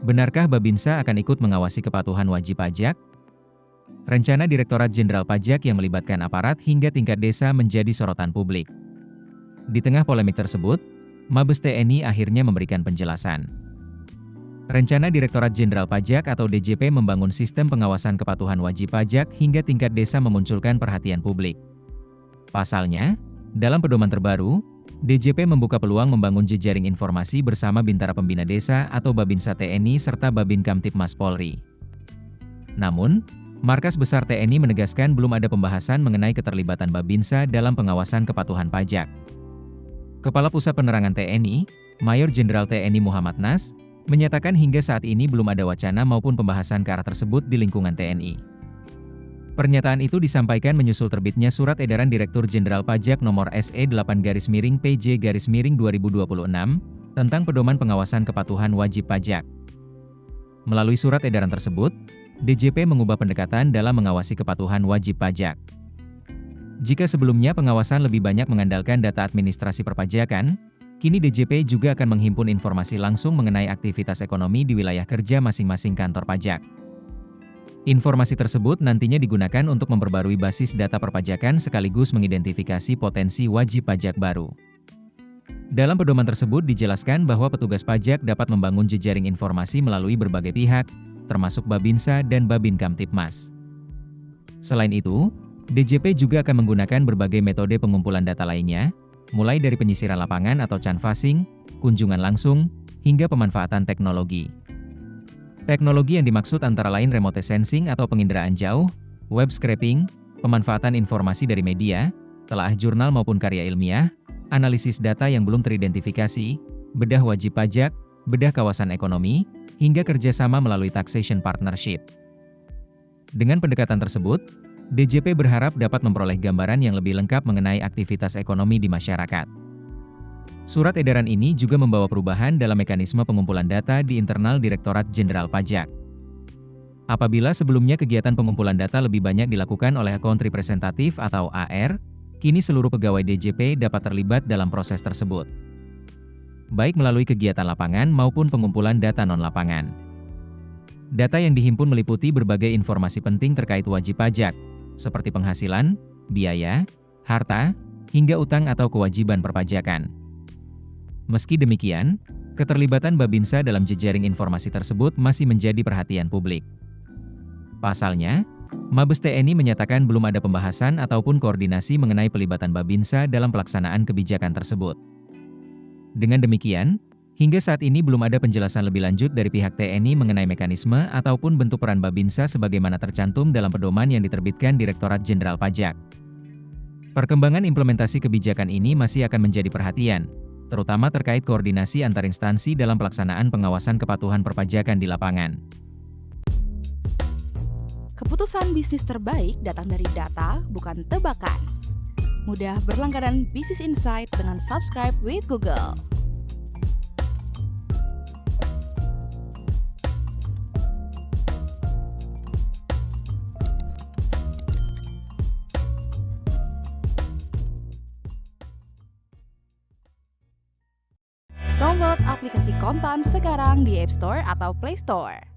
Benarkah Babinsa akan ikut mengawasi kepatuhan wajib pajak? Rencana Direktorat Jenderal Pajak yang melibatkan aparat hingga tingkat desa menjadi sorotan publik. Di tengah polemik tersebut, Mabes TNI akhirnya memberikan penjelasan. Rencana Direktorat Jenderal Pajak atau DJP membangun sistem pengawasan kepatuhan wajib pajak hingga tingkat desa memunculkan perhatian publik. Pasalnya, dalam pedoman terbaru, DJP membuka peluang membangun jejaring informasi bersama Bintara Pembina Desa atau Babinsa TNI serta Babin Kamtipmas Polri. Namun, Markas Besar TNI menegaskan belum ada pembahasan mengenai keterlibatan Babinsa dalam pengawasan kepatuhan pajak. Kepala Pusat Penerangan TNI, Mayor Jenderal TNI Muhammad Nas, menyatakan hingga saat ini belum ada wacana maupun pembahasan ke arah tersebut di lingkungan TNI. Pernyataan itu disampaikan menyusul terbitnya Surat Edaran Direktur Jenderal Pajak Nomor SE8-PJ-2026 tentang Pedoman Pengawasan Kepatuhan Wajib Pajak. Melalui surat edaran tersebut, DJP mengubah pendekatan dalam mengawasi kepatuhan wajib pajak. Jika sebelumnya pengawasan lebih banyak mengandalkan data administrasi perpajakan, kini DJP juga akan menghimpun informasi langsung mengenai aktivitas ekonomi di wilayah kerja masing-masing kantor pajak. Informasi tersebut nantinya digunakan untuk memperbarui basis data perpajakan sekaligus mengidentifikasi potensi wajib pajak baru. Dalam pedoman tersebut dijelaskan bahwa petugas pajak dapat membangun jejaring informasi melalui berbagai pihak, termasuk Babinsa dan Babin Kamtipmas. Selain itu, DJP juga akan menggunakan berbagai metode pengumpulan data lainnya, mulai dari penyisiran lapangan atau canvassing, kunjungan langsung, hingga pemanfaatan teknologi. Teknologi yang dimaksud antara lain remote sensing atau penginderaan jauh, web scraping, pemanfaatan informasi dari media, telaah jurnal maupun karya ilmiah, analisis data yang belum teridentifikasi, bedah wajib pajak, bedah kawasan ekonomi, hingga kerjasama melalui taxation partnership. Dengan pendekatan tersebut, DJP berharap dapat memperoleh gambaran yang lebih lengkap mengenai aktivitas ekonomi di masyarakat. Surat edaran ini juga membawa perubahan dalam mekanisme pengumpulan data di internal Direktorat Jenderal Pajak. Apabila sebelumnya kegiatan pengumpulan data lebih banyak dilakukan oleh akun representatif atau AR, kini seluruh pegawai DJP dapat terlibat dalam proses tersebut, baik melalui kegiatan lapangan maupun pengumpulan data non-lapangan. Data yang dihimpun meliputi berbagai informasi penting terkait wajib pajak, seperti penghasilan, biaya, harta, hingga utang atau kewajiban perpajakan. Meski demikian, keterlibatan Babinsa dalam jejaring informasi tersebut masih menjadi perhatian publik. Pasalnya, Mabes TNI menyatakan belum ada pembahasan ataupun koordinasi mengenai pelibatan Babinsa dalam pelaksanaan kebijakan tersebut. Dengan demikian, hingga saat ini belum ada penjelasan lebih lanjut dari pihak TNI mengenai mekanisme ataupun bentuk peran Babinsa sebagaimana tercantum dalam pedoman yang diterbitkan Direktorat Jenderal Pajak. Perkembangan implementasi kebijakan ini masih akan menjadi perhatian, terutama terkait koordinasi antar instansi dalam pelaksanaan pengawasan kepatuhan perpajakan di lapangan. Keputusan bisnis terbaik datang dari data, bukan tebakan. Mudah berlangganan Business Insight dengan subscribe with Google. Download aplikasi Kontan sekarang di App Store atau Play Store.